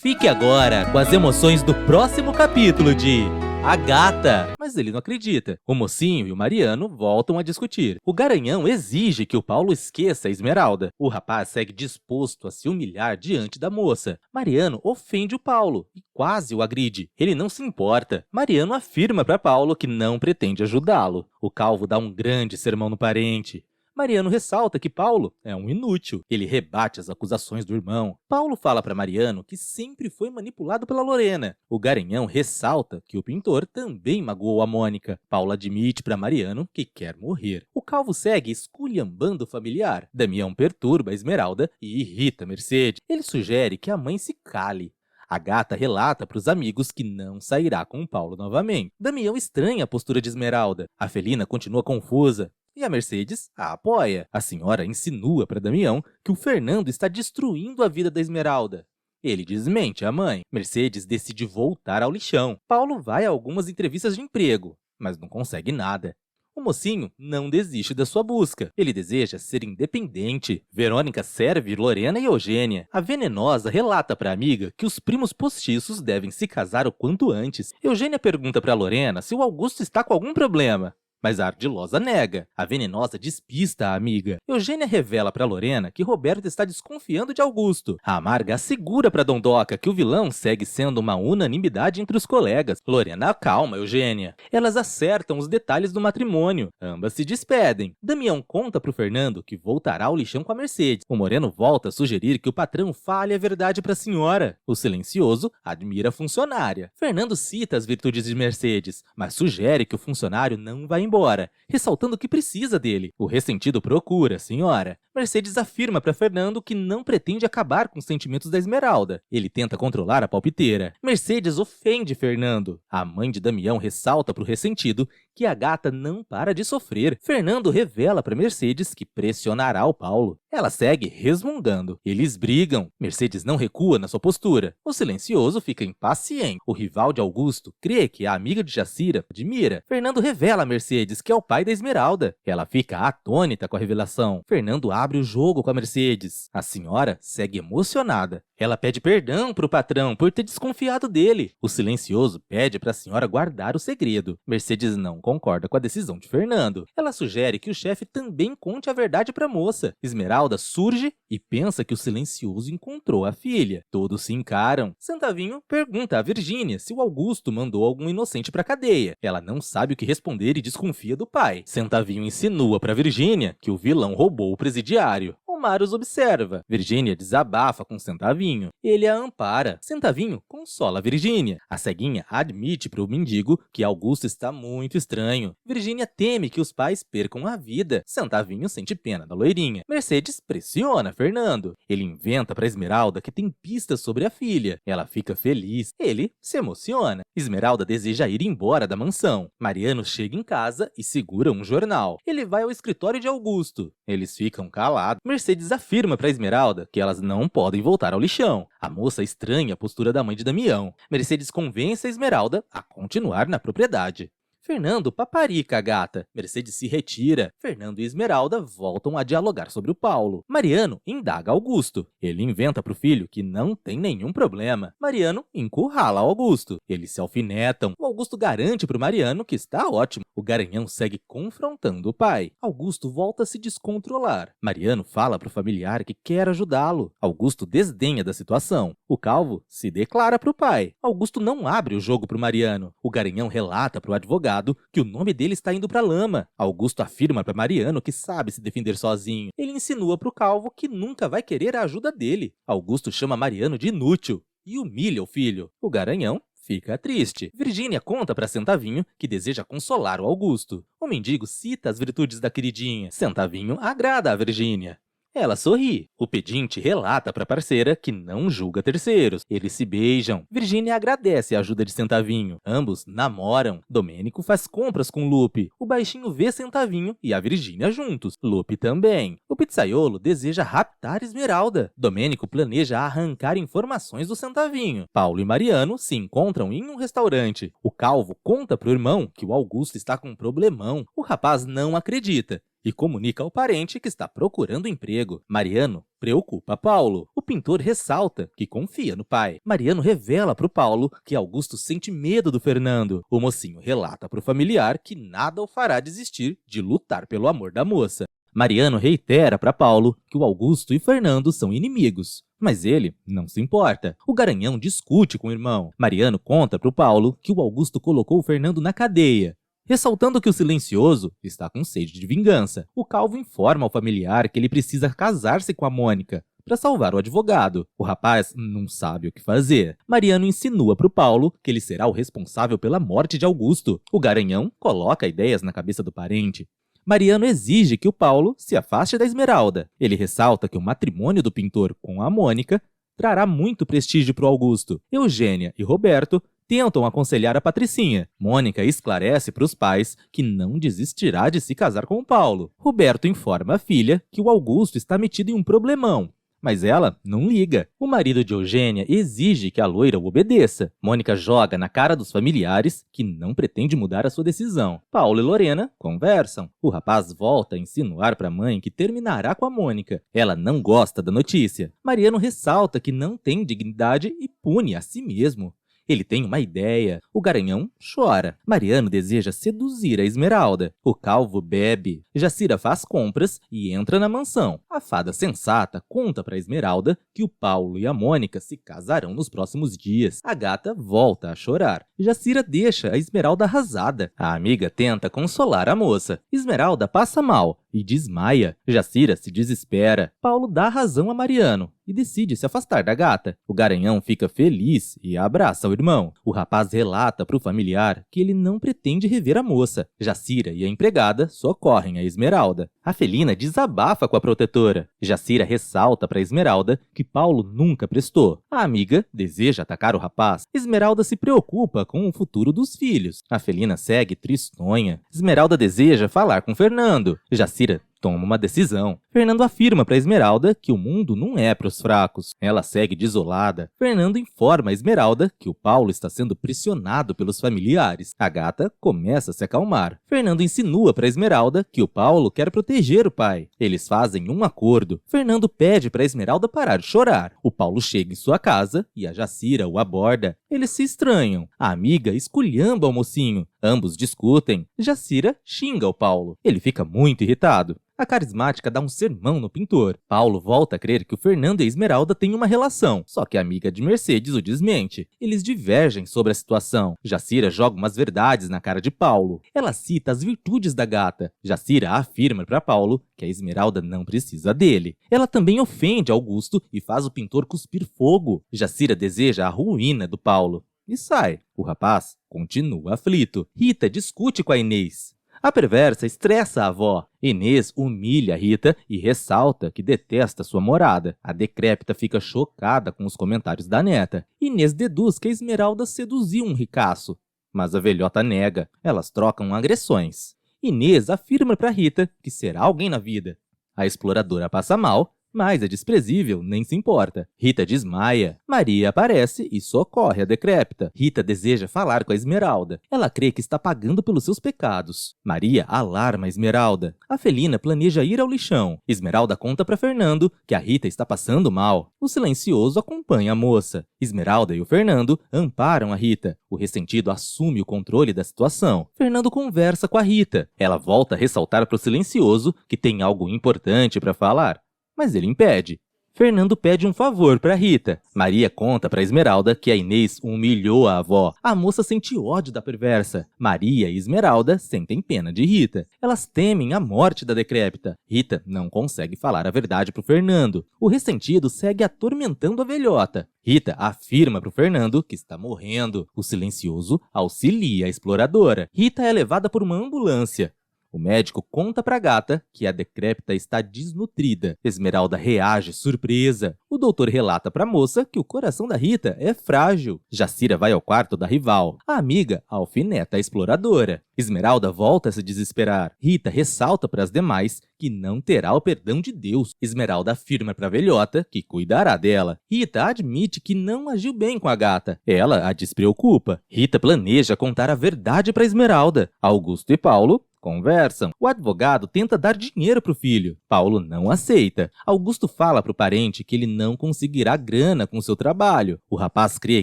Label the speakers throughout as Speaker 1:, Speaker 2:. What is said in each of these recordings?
Speaker 1: Fique agora com as emoções do próximo capítulo de A Gata. Mas ele não acredita. O mocinho e o Mariano voltam a discutir. O Garanhão exige que o Paulo esqueça a Esmeralda. O rapaz segue disposto a se humilhar diante da moça. Mariano ofende o Paulo e quase o agride. Ele não se importa. Mariano afirma para Paulo que não pretende ajudá-lo. O calvo dá um grande sermão no parente. Mariano ressalta que Paulo é um inútil. Ele rebate as acusações do irmão. Paulo fala para Mariano que sempre foi manipulado pela Lorena. O Garanhão ressalta que o pintor também magoou a Mônica. Paulo admite para Mariano que quer morrer. O calvo segue esculhambando o familiar. Damião perturba a Esmeralda e irrita Mercedes. Ele sugere que a mãe se cale. A gata relata para os amigos que não sairá com Paulo novamente. Damião estranha a postura de Esmeralda. A felina continua confusa. E a Mercedes a apoia. A senhora insinua para Damião que o Fernando está destruindo a vida da Esmeralda. Ele desmente a mãe. Mercedes decide voltar ao lixão. Paulo vai a algumas entrevistas de emprego, mas não consegue nada. O mocinho não desiste da sua busca. Ele deseja ser independente. Verônica serve Lorena e Eugênia. A venenosa relata para a amiga que os primos postiços devem se casar o quanto antes. Eugênia pergunta para Lorena se o Augusto está com algum problema. Mas a ardilosa nega. A venenosa despista a amiga. Eugênia revela para Lorena que Roberto está desconfiando de Augusto. A amarga assegura para Dondoca que o vilão segue sendo uma unanimidade entre os colegas. Lorena acalma Eugênia. Elas acertam os detalhes do matrimônio. Ambas se despedem. Damião conta para o Fernando que voltará ao lixão com a Mercedes. O Moreno volta a sugerir que o patrão fale a verdade para a senhora. O silencioso admira a funcionária. Fernando cita as virtudes de Mercedes, mas sugere que o funcionário não vai embora, ressaltando que precisa dele. O ressentido procura a senhora. Mercedes afirma para Fernando que não pretende acabar com os sentimentos da Esmeralda. Ele tenta controlar a palpiteira. Mercedes ofende Fernando. A mãe de Damião ressalta para o ressentido que a gata não para de sofrer. Fernando revela para Mercedes que pressionará o Paulo. Ela segue resmungando. Eles brigam. Mercedes não recua na sua postura. O silencioso fica impaciente. O rival de Augusto crê que a amiga de Jacira admira. Fernando revela a Mercedes que é o pai da Esmeralda. Ela fica atônita com a revelação. Fernando abre o jogo com a Mercedes. A senhora segue emocionada. Ela pede perdão para o patrão por ter desconfiado dele. O silencioso pede para a senhora guardar o segredo. Mercedes não concorda com a decisão de Fernando. Ela sugere que o chefe também conte a verdade para a moça. Esmeralda surge e pensa que o silencioso encontrou a filha. Todos se encaram. Santavinho pergunta a Virgínia se o Augusto mandou algum inocente para a cadeia. Ela não sabe o que responder e desconfia do pai. Santavinho insinua para Virgínia que o vilão roubou o presidiário. Omar os observa. Virgínia desabafa com Santavinho. Ele a ampara. Santavinho consola Virgínia. A ceguinha admite para o mendigo que Augusto está muito estranho. Virgínia teme que os pais percam a vida. Santavinho sente pena da loirinha. Mercedes pressiona Fernando. Ele inventa para Esmeralda que tem pistas sobre a filha. Ela fica feliz. Ele se emociona. Esmeralda deseja ir embora da mansão. Mariano chega em casa e segura um jornal. Ele vai ao escritório de Augusto. Eles ficam calados. Mercedes afirma para Esmeralda que elas não podem voltar ao lixão. A moça estranha a postura da mãe de Damião. Mercedes convence a Esmeralda a continuar na propriedade. Fernando paparica a gata. Mercedes se retira. Fernando e Esmeralda voltam a dialogar sobre o Paulo. Mariano indaga Augusto. Ele inventa para o filho que não tem nenhum problema. Mariano encurrala Augusto. Eles se alfinetam. O Augusto garante para o Mariano que está ótimo. O Garanhão segue confrontando o pai. Augusto volta a se descontrolar. Mariano fala para o familiar que quer ajudá-lo. Augusto desdenha da situação. O calvo se declara para o pai. Augusto não abre o jogo para o Mariano. O Garanhão relata para o advogado que o nome dele está indo para a lama. Augusto afirma para Mariano que sabe se defender sozinho. Ele insinua para o calvo que nunca vai querer a ajuda dele. Augusto chama Mariano de inútil e humilha o filho. O Garanhão fica triste. Virgínia conta para Santavinho que deseja consolar o Augusto. O mendigo cita as virtudes da queridinha. Santavinho agrada a Virgínia. Ela sorri. O pedinte relata para a parceira que não julga terceiros. Eles se beijam. Virgínia agradece a ajuda de Santavinho. Ambos namoram. Domênico faz compras com Lupe. O baixinho vê Santavinho e a Virgínia juntos. Lupe também. O pizzaiolo deseja raptar Esmeralda. Domênico planeja arrancar informações do Santavinho. Paulo e Mariano se encontram em um restaurante. O calvo conta para o irmão que o Augusto está com um problemão. O rapaz não acredita e comunica ao parente que está procurando emprego. Mariano preocupa Paulo. O pintor ressalta que confia no pai. Mariano revela para o Paulo que Augusto sente medo do Fernando. O mocinho relata para o familiar que nada o fará desistir de lutar pelo amor da moça. Mariano reitera para Paulo que o Augusto e Fernando são inimigos, mas ele não se importa. O Garanhão discute com o irmão. Mariano conta para o Paulo que o Augusto colocou o Fernando na cadeia, ressaltando que o silencioso está com sede de vingança. O Calvo informa ao familiar que ele precisa casar-se com a Mônica para salvar o advogado. O rapaz não sabe o que fazer. Mariano insinua para o Paulo que ele será o responsável pela morte de Augusto. O Garanhão coloca ideias na cabeça do parente. Mariano exige que o Paulo se afaste da Esmeralda. Ele ressalta que o matrimônio do pintor com a Mônica trará muito prestígio para o Augusto. Eugênia e Roberto tentam aconselhar a Patricinha. Mônica esclarece para os pais que não desistirá de se casar com o Paulo. Roberto informa a filha que o Augusto está metido em um problemão, mas ela não liga. O marido de Eugênia exige que a loira o obedeça. Mônica joga na cara dos familiares que não pretende mudar a sua decisão. Paulo e Lorena conversam. O rapaz volta a insinuar para a mãe que terminará com a Mônica. Ela não gosta da notícia. Mariano ressalta que não tem dignidade e pune a si mesmo. Ele tem uma ideia. O Garanhão chora. Mariano deseja seduzir a Esmeralda. O Calvo bebe. Jacira faz compras e entra na mansão. A fada sensata conta para Esmeralda que o Paulo e a Mônica se casarão nos próximos dias. A gata volta a chorar. Jacira deixa a Esmeralda arrasada. A amiga tenta consolar a moça. Esmeralda passa mal e desmaia. Jacira se desespera. Paulo dá razão a Mariano e decide se afastar da gata. O Garanhão fica feliz e abraça o irmão. O rapaz relata para o familiar que ele não pretende rever a moça. Jacira e a empregada socorrem a Esmeralda. A felina desabafa com a protetora. Jacira ressalta para Esmeralda que Paulo nunca prestou. A amiga deseja atacar o rapaz. Esmeralda se preocupa com o futuro dos filhos. A felina segue tristonha. Esmeralda deseja falar com Fernando. Jacira toma uma decisão. Fernando afirma para Esmeralda que o mundo não é para os fracos. Ela segue desolada. Fernando informa a Esmeralda que o Paulo está sendo pressionado pelos familiares. A gata começa a se acalmar. Fernando insinua para Esmeralda que o Paulo quer proteger o pai. Eles fazem um acordo. Fernando pede para Esmeralda parar de chorar. O Paulo chega em sua casa e a Jacira o aborda. Eles se estranham. A amiga esculhamba o mocinho. Ambos discutem. Jacira xinga o Paulo. Ele fica muito irritado. A carismática dá um sermão no pintor. Paulo volta a crer que o Fernando e a Esmeralda têm uma relação, só que a amiga de Mercedes o desmente. Eles divergem sobre a situação. Jacira joga umas verdades na cara de Paulo. Ela cita as virtudes da gata. Jacira afirma para Paulo que a Esmeralda não precisa dele. Ela também ofende Augusto e faz o pintor cuspir fogo. Jacira deseja a ruína do Paulo e sai. O rapaz continua aflito. Rita discute com a Inês. A perversa estressa a avó. Inês humilha Rita e ressalta que detesta sua morada. A decrépita fica chocada com os comentários da neta. Inês deduz que a Esmeralda seduziu um ricaço, mas a velhota nega. Elas trocam agressões. Inês afirma para Rita que será alguém na vida. A exploradora passa mal, mas a desprezível nem se importa. Rita desmaia. Maria aparece e socorre a decrépita. Rita deseja falar com a Esmeralda. Ela crê que está pagando pelos seus pecados. Maria alarma a Esmeralda. A felina planeja ir ao lixão. Esmeralda conta para Fernando que a Rita está passando mal. O silencioso acompanha a moça. Esmeralda e o Fernando amparam a Rita. O ressentido assume o controle da situação. Fernando conversa com a Rita. Ela volta a ressaltar para o silencioso que tem algo importante para falar, mas ele impede. Fernando pede um favor para Rita. Maria conta para Esmeralda que a Inês humilhou a avó. A moça sente ódio da perversa. Maria e Esmeralda sentem pena de Rita. Elas temem a morte da decrépita. Rita não consegue falar a verdade para o Fernando. O ressentido segue atormentando a velhota. Rita afirma para o Fernando que está morrendo. O silencioso auxilia a exploradora. Rita é levada por uma ambulância. O médico conta para a gata que a decrépita está desnutrida. Esmeralda reage surpresa. O doutor relata para a moça que o coração da Rita é frágil. Jacira vai ao quarto da rival. A amiga alfineta a exploradora. Esmeralda volta a se desesperar. Rita ressalta para as demais que não terá o perdão de Deus. Esmeralda afirma para a velhota que cuidará dela. Rita admite que não agiu bem com a gata. Ela a despreocupa. Rita planeja contar a verdade para Esmeralda. Augusto e Paulo Conversam. O advogado tenta dar dinheiro pro filho. Paulo não aceita. Augusto fala pro parente que ele não conseguirá grana com seu trabalho. O rapaz crê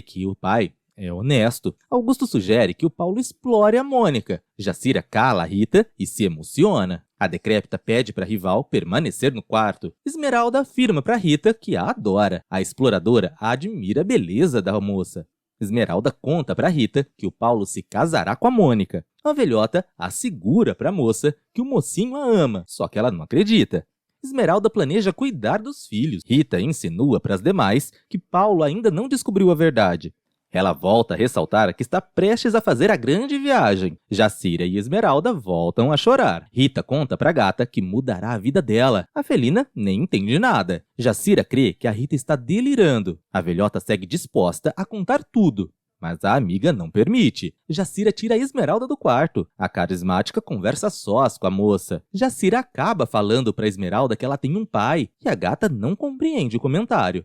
Speaker 1: que o pai é honesto. Augusto sugere que o Paulo explore a Mônica. Jacira cala a Rita e se emociona. A decrépita pede para a rival permanecer no quarto. Esmeralda afirma para Rita que a adora. A exploradora admira a beleza da moça. Esmeralda conta para Rita que o Paulo se casará com a Mônica. A velhota assegura para a moça que o mocinho a ama, só que ela não acredita. Esmeralda planeja cuidar dos filhos. Rita insinua para as demais que Paulo ainda não descobriu a verdade. Ela volta a ressaltar que está prestes a fazer a grande viagem. Jacira e Esmeralda voltam a chorar. Rita conta para a gata que mudará a vida dela. A felina nem entende nada. Jacira crê que a Rita está delirando. A velhota segue disposta a contar tudo, mas a amiga não permite. Jacira tira a Esmeralda do quarto. A carismática conversa a sós com a moça. Jacira acaba falando para Esmeralda que ela tem um pai, e a gata não compreende o comentário.